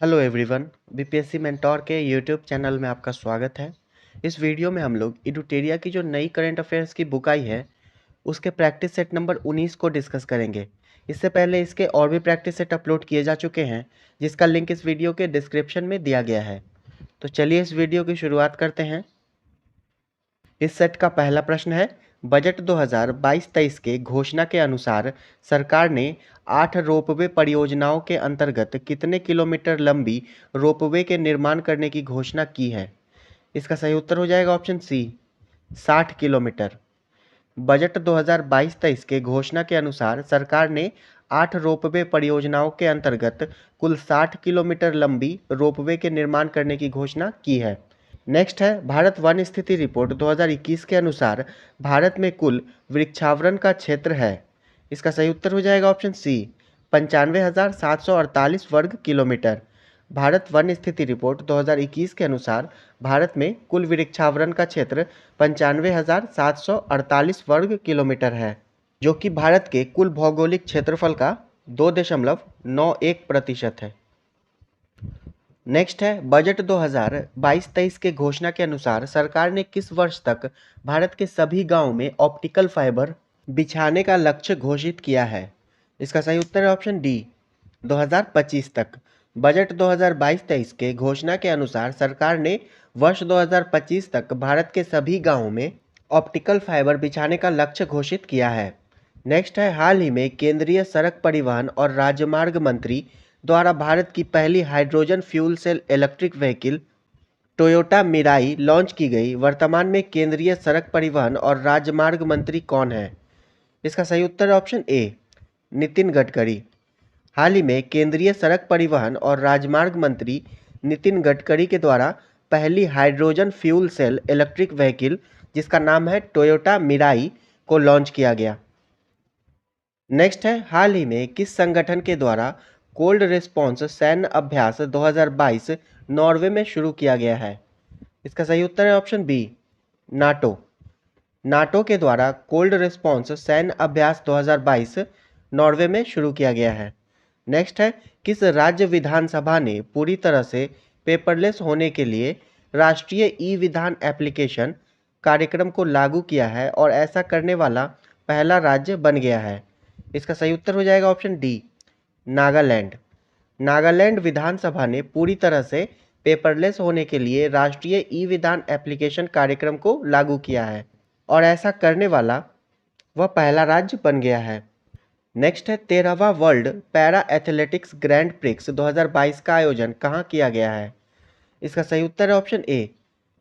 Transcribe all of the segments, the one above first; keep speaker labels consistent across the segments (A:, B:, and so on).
A: Hello everyone, BPSC mentor के YouTube channel में आपका स्वागत है। इस वीडियो में हम लोग इडुटेरिया की जो नई करंट अफेयर्स की बुक आई है उसके प्रैक्टिस सेट नंबर 19 को डिस्कस करेंगे। इससे पहले इसके और भी प्रैक्टिस सेट अपलोड किए जा चुके हैं जिसका लिंक इस वीडियो के डिस्क्रिप्शन में दिया गया है। तो चलिए इस वीडियो की शुरुआत करते हैं। इस सेट का पहला प्रश्न है, बजट 2022-23 के घोषणा के अनुसार सरकार ने 8 रोपवे परियोजनाओं के अंतर्गत कितने किलोमीटर लंबी रोपवे के निर्माण करने की घोषणा की है? इसका सही उत्तर हो जाएगा ऑप्शन सी, 60 किलोमीटर। बजट 2022-23 के घोषणा के अनुसार सरकार ने 8 रोपवे परियोजनाओं के अंतर्गत कुल 60 किलोमीटर लंबी रोपवे के निर्माण करने की घोषणा की है। नेक्स्ट है, भारत वन स्थिति रिपोर्ट 2021 के अनुसार भारत में कुल वृक्षावरण का क्षेत्र है। इसका सही उत्तर हो जाएगा ऑप्शन सी, 95,748 वर्ग किलोमीटर। भारत वन स्थिति रिपोर्ट 2021 के अनुसार भारत में कुल वृक्षावरण का क्षेत्र 95,748 वर्ग किलोमीटर है, जो कि भारत के कुल भौगोलिक क्षेत्रफल का 2.91% है। नेक्स्ट है, बजट 2022-23 के घोषणा के अनुसार सरकार ने किस वर्ष तक भारत के सभी गांवों में ऑप्टिकल फाइबर बिछाने का लक्ष्य घोषित किया है? इसका सही उत्तर है ऑप्शन डी, 2025 तक। बजट 2022-23 के घोषणा के अनुसार सरकार ने वर्ष 2025 तक भारत के सभी गांवों में ऑप्टिकल फाइबर बिछाने का लक्ष्य घोषित किया है। नेक्स्ट है, हाल ही में केंद्रीय सड़क परिवहन और राजमार्ग मंत्री द्वारा भारत की पहली hydrogen fuel cell electric vehicle Toyota Mirai launch की गई। वर्तमान में केंद्रीय सड़क परिवहन और राजमार्ग मंत्री कौन है? इसका सही उत्तर ऑप्शन ए, नितिन गडकरी। हाल ही में केंद्रीय सड़क परिवहन और राजमार्ग मंत्री नितिन गडकरी के द्वारा पहली hydrogen fuel cell electric vehicle, जिसका नाम है टोयोटा मिराई, को लॉन्च किया गया। नेक्स्ट है, हाल ही में किस संगठन के द्वारा कोल्ड रिस्पॉन्स सैन्य अभ्यास 2022 नॉर्वे में शुरू किया गया है? इसका सही उत्तर है ऑप्शन बी, नाटो। नाटो के द्वारा कोल्ड रिस्पॉन्स सैन्य अभ्यास 2022 नॉर्वे में शुरू किया गया है। नेक्स्ट है, किस राज्य विधानसभा ने पूरी तरह से पेपरलेस होने के लिए राष्ट्रीय ई विधान एप्लीकेशन कार्यक्रम को लागू किया है और ऐसा करने वाला पहला राज्य बन गया है? इसका सही उत्तर हो जाएगा ऑप्शन डी, नागालैंड। नागालैंड विधानसभा ने पूरी तरह से पेपरलेस होने के लिए राष्ट्रीय ई विधान एप्लीकेशन कार्यक्रम को लागू किया है और ऐसा करने वाला वह पहला राज्य बन गया है। नेक्स्ट है, 13वां world para athletics grand prix 2022 का आयोजन कहाँ किया गया है? इसका सही उत्तर है ऑप्शन ए,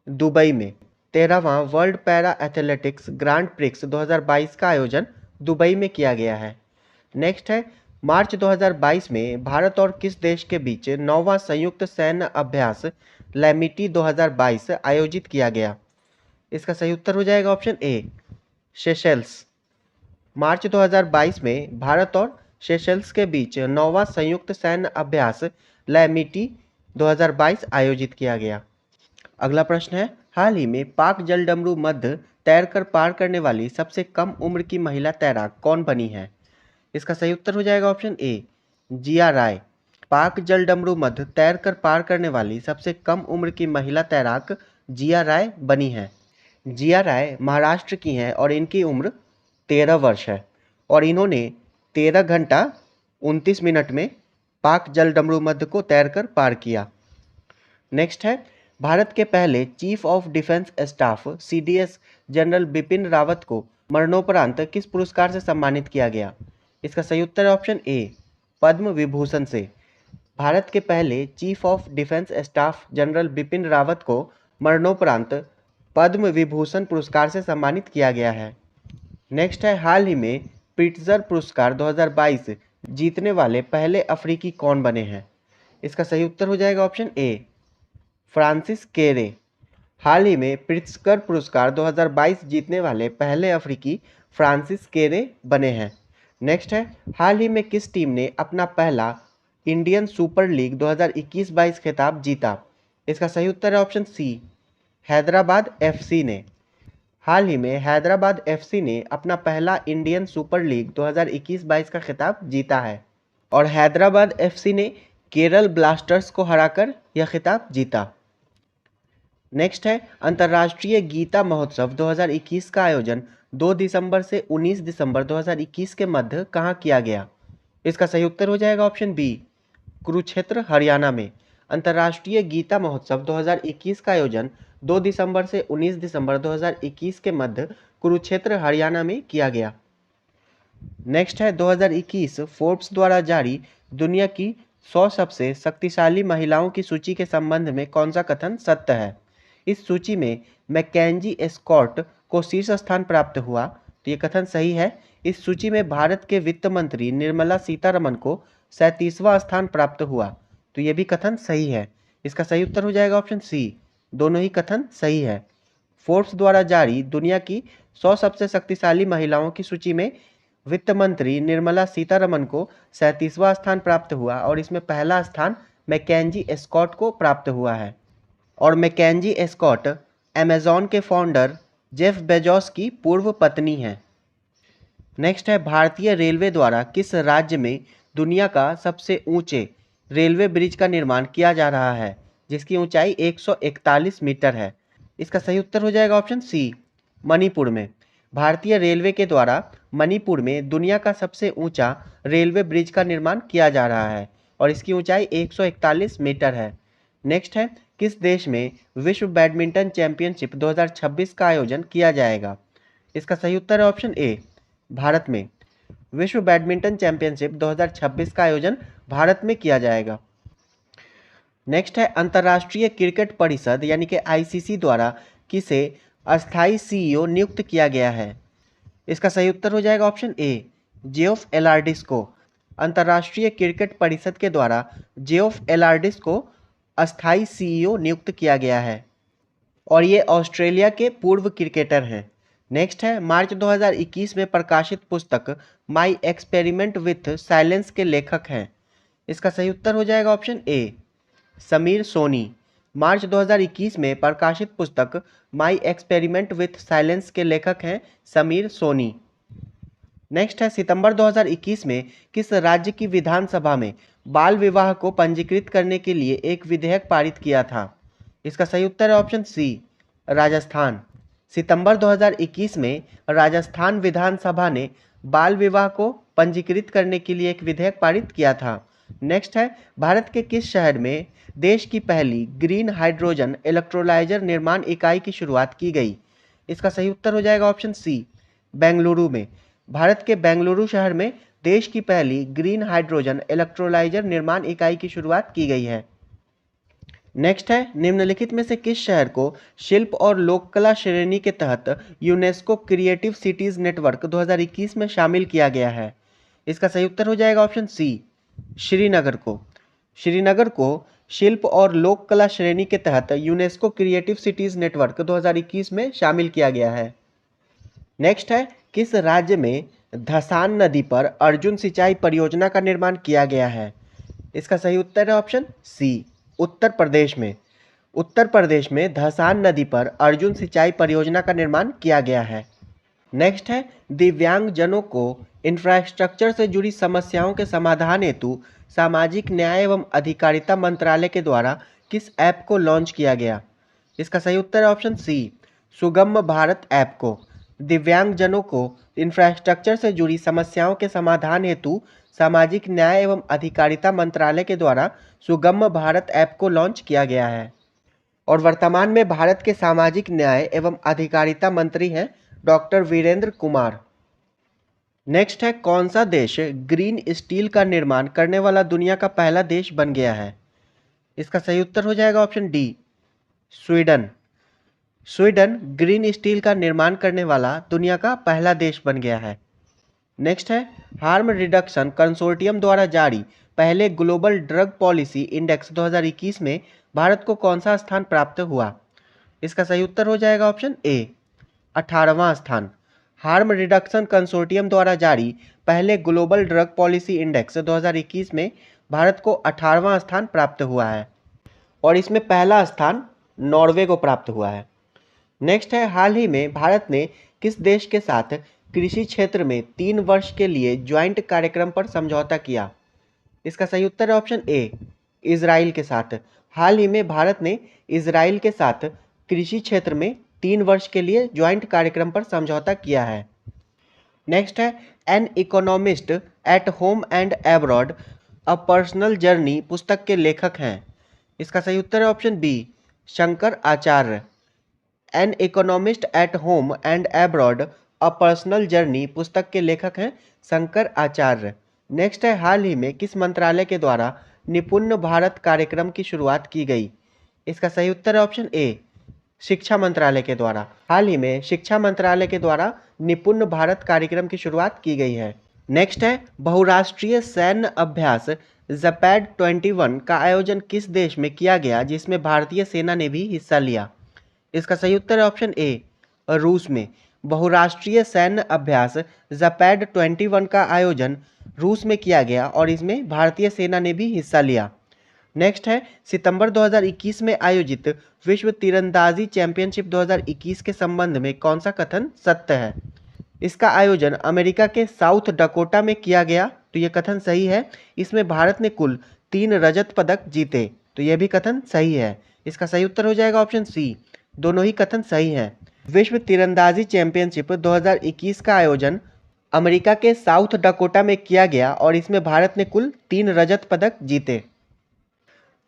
A: दुबई में। 13वां world para athletics grand prix 2022 का आयोजन दुबई में किया गया है। नेक्स्ट है, मार्च 2022 में भारत और किस देश के बीच 9वां संयुक्त सैन्य अभ्यास लैमिटी 2022 आयोजित किया गया? इसका सही उत्तर हो जाएगा ऑप्शन ए, सेशेल्स। मार्च 2022 में भारत और सेशेल्स के बीच 9वां संयुक्त सैन्य अभ्यास लैमिटी 2022 आयोजित किया गया। अगला प्रश्न है, हाल ही में पाक जलडमरू मध्य तैरकर पार करने वाली सबसे कम उम्र की महिला तैराक कौन बनी है? इसका सही उत्तर हो जाएगा ऑप्शन ए, जिया राय। पाक जलडमरू मध्य तैरकर पार करने वाली सबसे कम उम्र की महिला तैराक जिया राय बनी है। जिया राय महाराष्ट्र की हैं और इनकी उम्र 13 वर्ष है और इन्होंने 13 घंटा 29 मिनट में पाक जलडमरू मध्य को तैरकर पार किया। नेक्स्ट है, भारत के पहले chief of defence staff CDS general Bipin Rawat को मरणोपरांत किस पुरस्कार से सम्मानित किया गया? इसका सही उत्तर है ऑप्शन ए, पद्म विभूषण से। भारत के पहले chief of defence staff general Bipin Rawat को मरणोपरांत पद्म विभूषण पुरस्कार से सम्मानित किया गया है। नेक्स्ट है, हाल ही में प्रिट्जर पुरस्कार 2022 जीतने वाले पहले अफ्रीकी कौन बने हैं? इसका सही उत्तर हो जाएगा ऑप्शन ए, फ्रांसिस केरे। हाल ही में प्रिट्जकर पुरस्कार 2022 जीतने वाले पहले अफ्रीकी फ्रांसिस केरे बने हैं। नेक्स्ट है, हाल ही में किस टीम ने अपना पहला इंडियन सुपर लीग 2021-22 खिताब जीता? इसका सही उत्तर है ऑप्शन सी, हैदराबाद एफसी ने। हाल ही में हैदराबाद एफसी ने अपना पहला इंडियन सुपर लीग 2021-22 का खिताब जीता है और हैदराबाद एफसी ने केरल ब्लास्टर्स को हराकर यह खिताब जीता। नेक्स्ट है अंतर्राष्ट्रीय गीता महोत्सव 2021 का आयोजन 2 दिसंबर से 19 दिसंबर 2021 के मध्य कहाँ किया गया। इसका सही उत्तर हो जाएगा ऑप्शन बी, कुरुक्षेत्र हरियाणा में। अंतर्राष्ट्रीय गीता महोत्सव 2021 का आयोजन 2 दिसंबर से 19 दिसंबर 2021 के मध्य कुरुक्षेत्र हरियाणा में किया गया। नेक्स्ट है 2021 फोर्ब्स द्वारा जारी दुनिया की 100 सबसे शक्तिशाली महिलाओं की सूची के संबंध में कौन सा कथन सत्य है। इस सूची में मैकेंजी एस्कॉट को शीर्ष स्थान प्राप्त हुआ, तो ये कथन सही है। इस सूची में भारत के वित्त मंत्री निर्मला सीतारमण को 37वां स्थान प्राप्त हुआ, तो ये भी कथन सही है। इसका सही उत्तर हो जाएगा ऑप्शन सी, दोनों ही कथन सही है। फोर्ब्स द्वारा जारी दुनिया की 100 सबसे शक्तिशाली महिलाओं की सूची में वित्त मंत्री निर्मला सीतारमण को 37वां स्थान प्राप्त हुआ और इसमें पहला स्थान मैकेंजी एस्कॉट को प्राप्त हुआ है। और मैकेंजी एस्कॉट अमेजॉन के फाउंडर जेफ बेजोस की पूर्व पत्नी है। नेक्स्ट है भारतीय रेलवे द्वारा किस राज्य में दुनिया का सबसे ऊंचे रेलवे ब्रिज का निर्माण किया जा रहा है, जिसकी ऊंचाई 141 मीटर है। इसका सही उत्तर हो जाएगा ऑप्शन सी, मणिपुर में। भारतीय रेलवे के द्वारा मणिपुर में दुनिया का सबसे ऊंचा रेलवे ब्रिज का निर्माण किया जा रहा है और इसकी ऊंचाई 141 मीटर है। नेक्स्ट है किस देश में विश्व बैडमिंटन चैंपियनशिप 2026 का आयोजन किया जाएगा। इसका सही उत्तर है ऑप्शन ए, भारत में। विश्व बैडमिंटन चैंपियनशिप 2026 का आयोजन भारत में किया जाएगा। नेक्स्ट है अंतर्राष्ट्रीय क्रिकेट परिषद यानी कि आईसीसी द्वारा किसे अस्थायी सीईओ नियुक्त किया गया है। इसका सही उत्तर हो जाएगा ऑप्शन ए, जेओफ एलार्डिस को। अंतर्राष्ट्रीय क्रिकेट परिषद के द्वारा जेओफ एलार्डिस को अस्थायी सीईओ नियुक्त किया गया है और ये ऑस्ट्रेलिया के पूर्व क्रिकेटर हैं। नेक्स्ट है मार्च 2021 में प्रकाशित पुस्तक माई एक्सपेरिमेंट विथ साइलेंस के लेखक हैं। इसका सही उत्तर हो जाएगा ऑप्शन ए, समीर सोनी। मार्च 2021 में प्रकाशित पुस्तक माई एक्सपेरिमेंट विथ साइलेंस के लेखक हैं समीर सोनी। नेक्स्ट है सितंबर 2021 में किस राज्य की विधानसभा में बाल विवाह को पंजीकृत करने के लिए एक विधेयक पारित किया था। इसका सही उत्तर है ऑप्शन सी, राजस्थान। सितंबर 2021 में राजस्थान विधानसभा ने बाल विवाह को पंजीकृत करने के लिए एक विधेयक पारित किया था। नेक्स्ट है भारत के किस शहर में देश की पहली ग्रीन हाइड्रोजन इलेक्ट्रोलाइजर निर्माण इकाई की शुरुआत की गई। इसका सही उत्तर हो जाएगा ऑप्शन सी, बेंगलुरु में। भारत के बेंगलुरु शहर में देश की पहली ग्रीन हाइड्रोजन इलेक्ट्रोलाइजर निर्माण इकाई की शुरुआत की गई है। नेक्स्ट है निम्नलिखित में से किस शहर को शिल्प और लोक कला श्रेणी के तहत यूनेस्को क्रिएटिव सिटीज नेटवर्क 2021 में शामिल किया गया है। इसका सही उत्तर हो जाएगा ऑप्शन सी, श्रीनगर को। श्रीनगर को शिल्प और लोक कला श्रेणी के तहत यूनेस्को क्रिएटिव सिटीज नेटवर्क 2021 में शामिल किया गया है। नेक्स्ट है किस राज्य में धसान नदी पर अर्जुन सिंचाई परियोजना का निर्माण किया गया है। इसका सही उत्तर है ऑप्शन सी, उत्तर प्रदेश में। उत्तर प्रदेश में धसान नदी पर अर्जुन सिंचाई परियोजना का निर्माण किया गया है। नेक्स्ट है दिव्यांगजनों को इंफ्रास्ट्रक्चर से जुड़ी समस्याओं के समाधान हेतु सामाजिक न्याय एवं अधिकारिता मंत्रालय के द्वारा किस ऐप को लॉन्च किया गया। इसका सही उत्तर है ऑप्शन सी, सुगम्य भारत ऐप को। दिव्यांगजनों को इंफ्रास्ट्रक्चर से जुड़ी समस्याओं के समाधान हेतु सामाजिक न्याय एवं अधिकारिता मंत्रालय के द्वारा सुगम्य भारत ऐप को लॉन्च किया गया है और वर्तमान में भारत के सामाजिक न्याय एवं अधिकारिता मंत्री हैं डॉक्टर वीरेंद्र कुमार। नेक्स्ट है कौन सा देश ग्रीन स्टील का निर्माण करने वाला दुनिया का पहला देश बन गया है। इसका सही उत्तर हो जाएगा option D, Sweden. Sweden green steel का निर्माण करने वाला दुनिया का पहला देश बन गया है। नेक्स्ट है हार्म रिडक्शन कंसोर्टियम द्वारा जारी पहले ग्लोबल ड्रग पॉलिसी इंडेक्स 2021 में भारत को कौन सा स्थान प्राप्त हुआ। इसका सही उत्तर हो जाएगा ऑप्शन ए, 18वां स्थान। हार्म रिडक्शन कंसोर्टियम द्वारा जारी पहले ग्लोबल ड्रग पॉलिसी इंडेक्स 2021 में भारत को 18वां स्थान प्राप्त हुआ है और इसमें पहला स्थान नॉर्वे को प्राप्त हुआ है। नेक्स्ट है हाल ही में भारत ने किस देश के साथ कृषि क्षेत्र में 3 वर्ष के लिए ज्वाइंट कार्यक्रम पर समझौता किया। इसका सही उत्तर है ऑप्शन ए, इजराइल के साथ। हाल ही में भारत ने इजराइल के साथ कृषि क्षेत्र में 3 वर्ष के लिए ज्वाइंट कार्यक्रम पर समझौता किया है। नेक्स्ट है an economist at home and abroad a personal journey पुस्तक के लेखक हैं। इसका सही उत्तर है option B, Shankar Acharya. An economist at home and abroad a personal journey पुस्तक के लेखक हैं शंकर आचार्य। नेक्स्ट है हाल ही में किस मंत्रालय के द्वारा निपुण भारत कार्यक्रम की शुरुआत की गई। इसका सही उत्तर है ऑप्शन ए, शिक्षा मंत्रालय के द्वारा। हाल ही में शिक्षा मंत्रालय के द्वारा निपुण भारत कार्यक्रम की शुरुआत की गई है। नेक्स्ट है बहुराष्ट्रीय सैन्य अभ्यास ज़पैड 21 का आयोजन किस देश में किया गया जिसमें भारतीय सेना ने भी हिस्सा लिया। इसका सही उत्तर है ऑप्शन ए, रूस में। बहुराष्ट्रीय सैन्य अभ्यास ज़पैड 21 का आयोजन रूस में किया गया और इसमें भारतीय सेना ने भी हिस्सा लिया। नेक्स्ट है सितंबर 2021 में आयोजित विश्व तीरंदाजी चैंपियनशिप 2021 के संबंध में कौन सा कथन सत्य है। इसका आयोजन अमेरिका के साउथ डकोटा में किया गया, तो यह कथन सही है। इसमें भारत ने कुल 3 रजत पदक जीते, तो यह भी कथन सही है। इसका सही उत्तर हो जाएगा ऑप्शन सी, दोनों ही कथन सही हैं। विश्व तीरंदाजी चैंपियनशिप 2021 का आयोजन अमेरिका के साउथ डकोटा में किया गया और इसमें भारत ने कुल 3 रजत पदक जीते।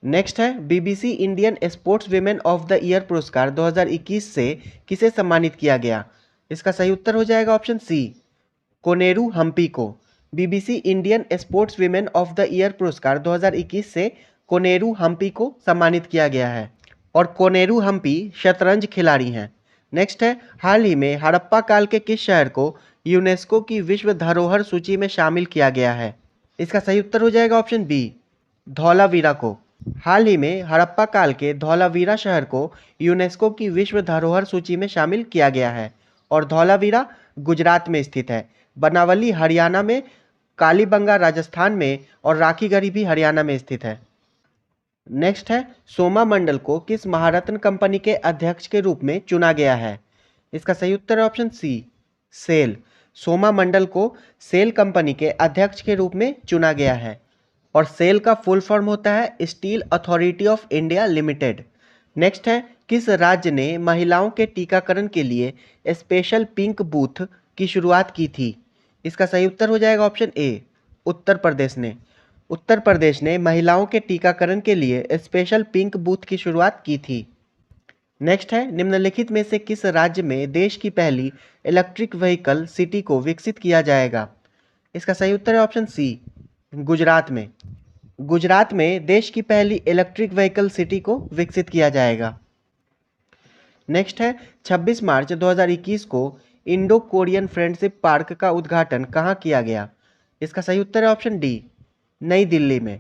A: नेक्स्ट है BBC Indian sports women of the year पुरस्कार 2021 से किसे सम्मानित किया गया। इसका सही उत्तर हो जाएगा ऑप्शन सी, कोनेरू हम्पी को। BBC Indian sports women of the year पुरस्कार 2021 से कोनेरू हम्पी को सम्मानित किया गया है और कोनेरू हम्पी शतरंज खिलाड़ी हैं। नेक्स्ट है हाल ही में हड़प्पा काल के किस शहर को यूनेस्को की विश्व धरोहर सूची में शामिल किया गया है। इसका सही उत्तर हो जाएगा ऑप्शन बी, धौलावीरा को। हाल ही में हड़प्पा काल के धौलावीरा शहर को यूनेस्को की विश्व धरोहर सूची में शामिल किया गया है और धौलावीरा गुजरात में स्थित है। बनावली हरियाणा में, कालीबंगा राजस्थान में और राखीगढ़ी भी हरियाणा में स्थित है। नेक्स्ट है सोमा मंडल को किस महारत्न कंपनी के अध्यक्ष के रूप में चुना गया है। इसका सही उत्तर है ऑप्शन सी, सेल। सोमा मंडल को सेल कंपनी के अध्यक्ष के रूप में चुना गया है और सेल का फुल फॉर्म होता है steel authority of India limited. Next है किस राज्य ने महिलाओं के टीकाकरण के लिए स्पेशल पिंक बूथ की शुरुआत की थी। इसका सही उत्तर हो जाएगा ऑप्शन ए, उत्तर प्रदेश ने। उत्तर प्रदेश ने महिलाओं के टीकाकरण के लिए स्पेशल पिंक बूथ की शुरुआत की थी। नेक्स्ट है निम्नलिखित में से किस राज्य में देश की पहली इलेक्ट्रिक व्हीकल सिटी को विकसित किया जाएगा। इसका सही उत्तर है ऑप्शन सी, गुजरात में। गुजरात में देश की पहली इलेक्ट्रिक व्हीकल सिटी को विकसित किया जाएगा। नेक्स्ट है 26 मार्च 2021 को इंडो कोरियन फ्रेंडशिप पार्क का उद्घाटन कहाँ किया गया। इसका सही उत्तर है ऑप्शन डी, नई दिल्ली में।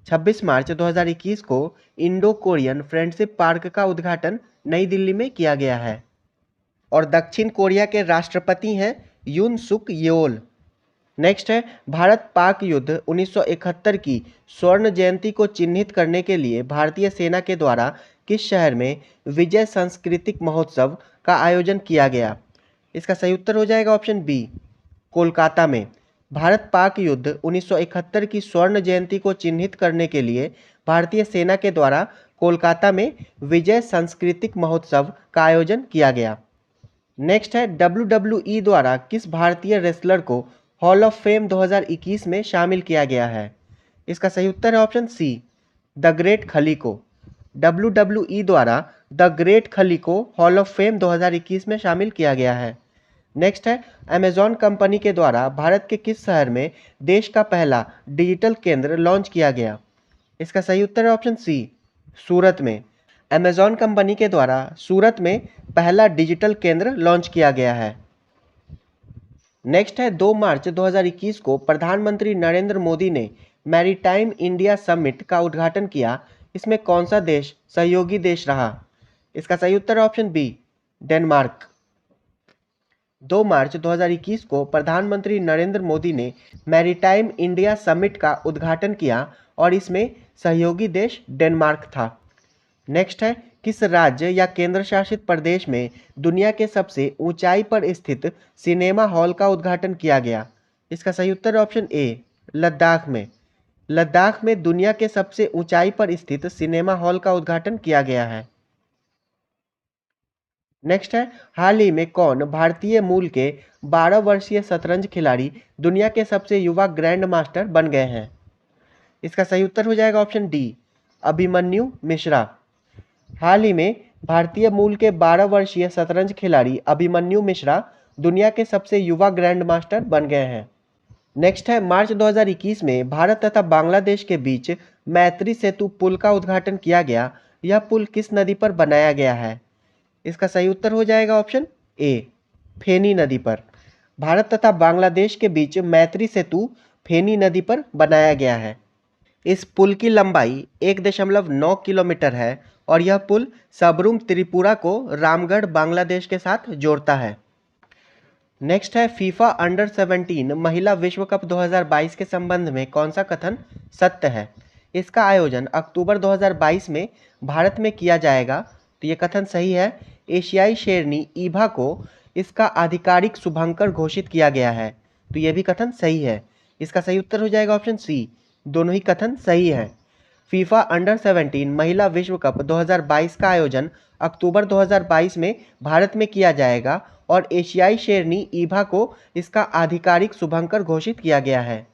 A: 26 मार्च 2021 को इंडो कोरियन फ्रेंडशिप पार्क का उद्घाटन नई दिल्ली में किया गया है और दक्षिण कोरिया के राष्ट्रपति हैं यून सुक येओल। नेक्स्ट है भारत पाक युद्ध 1971 की स्वर्ण जयंती को चिन्हित करने के लिए भारतीय सेना के द्वारा किस शहर में विजय सांस्कृतिक महोत्सव का आयोजन किया गया। इसका सही उत्तर हो जाएगा ऑप्शन बी, कोलकाता में। भारत पाक युद्ध 1971 की स्वर्ण जयंती को चिन्हित करने के लिए भारतीय सेना के द्वारा कोलकाता में विजय सांस्कृतिक महोत्सव का आयोजन किया गया। नेक्स्ट है WWE द्वारा किस भारतीय रेसलर को हॉल ऑफ फेम 2021 में शामिल किया गया है। इसका सही उत्तर है ऑप्शन सी, द ग्रेट खली को। WWE द्वारा द ग्रेट खली को हॉल ऑफ फेम 2021 में शामिल किया गया है। नेक्स्ट है अमेजॉन कंपनी के द्वारा भारत के किस शहर में देश का पहला डिजिटल केंद्र लॉन्च किया गया। इसका सही उत्तर है ऑप्शन सी, सूरत में। अमेजॉन कंपनी के द्वारा सूरत में पहला डिजिटल केंद्र लॉन्च किया गया है। नेक्स्ट है 2 मार्च 2021 को प्रधानमंत्री नरेंद्र मोदी ने मैरीटाइम इंडिया समिट का उद्घाटन किया। इसमें कौन सा देश सहयोगी देश रहा। इसका सही उत्तर है ऑप्शन बी, डेनमार्क। 2 मार्च 2021 को प्रधानमंत्री नरेंद्र मोदी ने मैरीटाइम इंडिया समिट का उद्घाटन किया और इसमें सहयोगी देश डेनमार्क था। नेक्स्ट है किस राज्य या केंद्र शासित प्रदेश में दुनिया के सबसे ऊंचाई पर स्थित सिनेमा हॉल का उद्घाटन किया गया। इसका सही उत्तर है ऑप्शन ए, लद्दाख में। लद्दाख में दुनिया के सबसे ऊंचाई पर स्थित सिनेमा हॉल का उद्घाटन किया गया है? नेक्स्ट है, हाल ही में कौन भारतीय मूल के 12 वर्षीय शतरंज खिलाड़ी दुनिया के सबसे युवा ग्रैंड मास्टर बन गए हैं? इसका सही उत्तर हो जाएगा ऑप्शन डी, अभिमन्यु मिश्रा। हाल ही में भारतीय मूल के 12 वर्षीय शतरंज खिलाड़ी अभिमन्यु मिश्रा दुनिया के सबसे युवा ग्रैंड मास्टर बन गए हैं। नेक्स्ट है, मार्च 2021 में भारत तथा बांग्लादेश के बीच मैत्री सेतु पुल का उद्घाटन किया गया। यह पुल किस नदी पर बनाया गया है? इसका सही उत्तर हो जाएगा ऑप्शन ए, फेनी नदी पर। भारत तथा बांग्लादेश के बीच मैत्री सेतु फेनी नदी पर बनाया गया है। इस पुल की लंबाई 1.9 किलोमीटर है और यह पुल सबरूम त्रिपुरा को रामगढ़ बांग्लादेश के साथ जोड़ता है। नेक्स्ट है, फीफा अंडर 17 महिला विश्व कप 2022 के संबंध में कौन सा कथन सत्य है? इसका आयोजन अक्टूबर 2022 में भारत में किया जाएगा, तो ये कथन सही है। एशियाई शेरनी ईभा को इसका आधिकारिक शुभंकर घोषित किया गया है, तो ये भी कथन सही है। इसका सही उत्तर हो जाएगा ऑप्शन सी, दोनों ही कथन सही है। फीफा अंडर 17 महिला विश्व कप 2022 का आयोजन अक्टूबर 2022 में भारत में किया जाएगा और एशियाई शेरनी ईभा को इसका आधिकारिक शुभंकर घोषित किया गया है।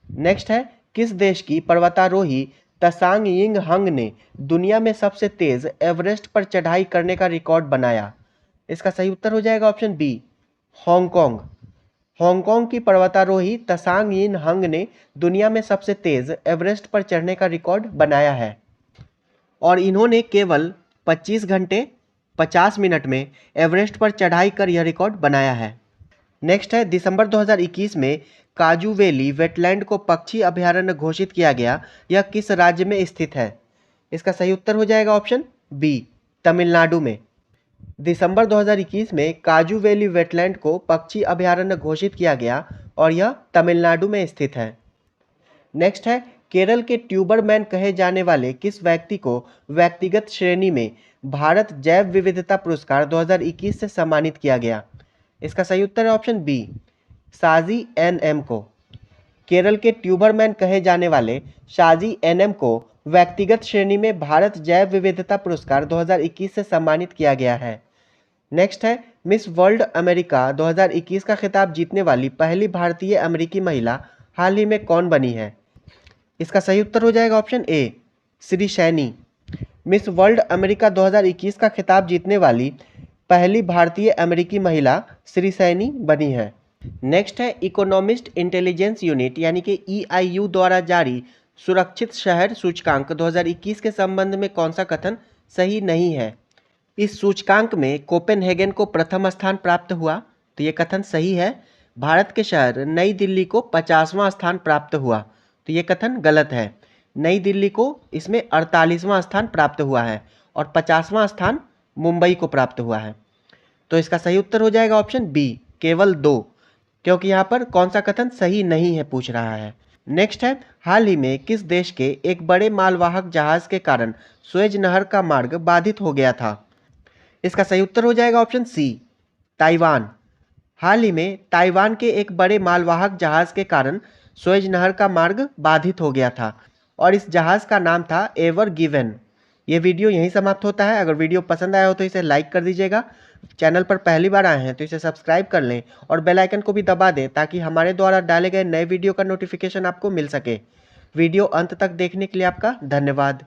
A: नेक्स्ट है, किस देश की पर्वतारोही तसांग यिंग हंग ने दुनिया में सबसे तेज एवरेस्ट पर चढ़ाई करने का रिकॉर्ड बनाया? इसका सही उत्तर हो जाएगा ऑप्शन बी, हांगकांग। हांगकांग की पर्वतारोही तसांग यिन हंग ने दुनिया में सबसे तेज एवरेस्ट पर चढ़ने का रिकॉर्ड बनाया है और इन्होंने केवल 25 घंटे 50 मिनट में एवरेस्ट पर चढ़ाई कर यह रिकॉर्ड बनाया है। नेक्स्ट है, दिसंबर 2021 में काजू वैली वेटलैंड को पक्षी अभयारण्य घोषित किया गया। यह किस राज्य में स्थित है? इसका सही उत्तर हो जाएगा ऑप्शन बी, तमिलनाडु में। दिसंबर 2021 में काजू वैली वेटलैंड को पक्षी अभयारण्य घोषित किया गया और यह तमिलनाडु में स्थित है। नेक्स्ट है, केरल के ट्यूबरमैन कहे जाने वाले किस व्यक्ति को व्यक्तिगत श्रेणी में भारत जैव विविधता पुरस्कार 2021 से सम्मानित किया गया? इसका सही उत्तर है ऑप्शन बी, शाजी एनएम को। केरल के ट्यूबरमैन कहे जाने वाले शाजी एनएम को व्यक्तिगत श्रेणी में भारत जैव विविधता पुरस्कार 2021 से सम्मानित किया गया है। नेक्स्ट है, मिस वर्ल्ड अमेरिका 2021 का खिताब जीतने वाली पहली भारतीय अमेरिकी महिला हाल ही में कौन बनी है? इसका सही उत्तर हो जाएगा option A, Shri Saini. Miss world America 2021 का खिताब जीतने वाली पहली भारतीय अमेरिकी महिला श्री सैनी बनी है। नेक्स्ट है, इकोनॉमिस्ट इंटेलिजेंस यूनिट यानी कि EIU द्वारा जारी सुरक्षित शहर सूचकांक 2021 के संबंध में कौन सा कथन सही नहीं है? इस सूचकांक में कोपेनहेगन को प्रथम स्थान प्राप्त हुआ, तो ये कथन सही है। भारत के शहर नई दिल्ली को 50वां स्थान प्राप्त हुआ, तो ये कथन गलत है। नई दिल्ली को इसमें 48वां स्थान प्राप्त हुआ है और 50वां स्थान मुंबई को प्राप्त हुआ है। तो इसका सही उत्तर हो जाएगा ऑप्शन बी, केवल 2, क्योंकि यहाँ पर कौन सा कथन सही नहीं है पूछ रहा है। नेक्स्ट है, हाल ही में किस देश के एक बड़े मालवाहक जहाज के कारण सुएज नहर का मार्ग बाधित हो गया था? इसका सही उत्तर हो जाएगा ऑप्शन सी, ताइवान। हाल ही में ताइवान के एक बड़े मालवाहक जहाज के कारण सुएज नहर का मार्ग बाधित हो गया था और इस जहाज का नाम था एवर गिवन। ये वीडियो यहीं समाप्त होता है। अगर वीडियो पसंद आया हो तो इसे लाइक कर दीजिएगा। चैनल पर पहली बार आए हैं तो इसे सब्सक्राइब कर लें और बेल आइकन को भी दबा दें ताकि हमारे द्वारा डाले गए नए वीडियो का नोटिफिकेशन आपको मिल सके। वीडियो अंत तक देखने के लिए आपका धन्यवाद।